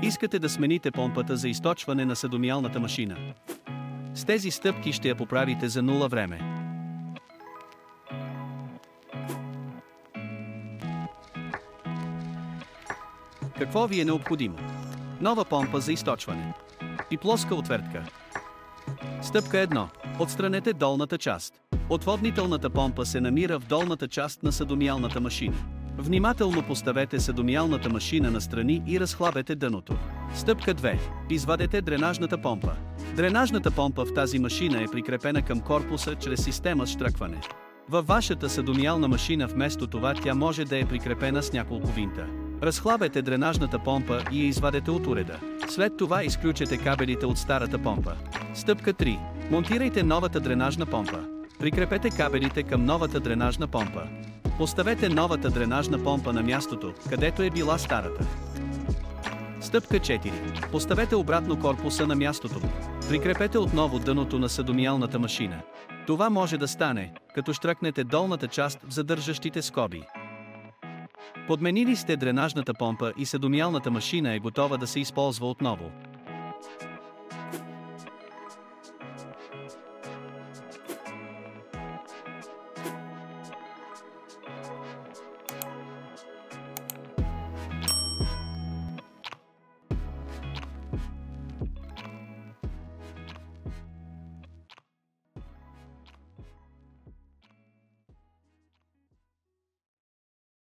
Искате да смените помпата за източване на съдомиялната машина. С тези стъпки ще я поправите за 0 време. Какво ви е необходимо? Нова помпа за източване и плоска отвертка. Стъпка 1. Отстранете долната част. Отводнителната помпа се намира в долната част на съдомиялната машина. Внимателно поставете съдомиялната машина настрани и разхлабете дъното. Стъпка 2. Извадете дренажната помпа. Дренажната помпа в тази машина е прикрепена към корпуса чрез система с щръкване. Във вашата съдомиялна машина вместо това тя може да е прикрепена с няколко винта. Разхлабете дренажната помпа и я извадете от уреда. След това изключете кабелите от старата помпа. Стъпка 3. Монтирайте новата дренажна помпа. Прикрепете кабелите към новата дренажна помпа. Поставете новата дренажна помпа на мястото, където е била старата. Стъпка 4. Поставете обратно корпуса на мястото му. Прикрепете отново дъното на съдомиялната машина. Това може да стане, като щръкнете долната част в задържащите скоби. Подменили сте дренажната помпа и съдомиялната машина е готова да се използва отново.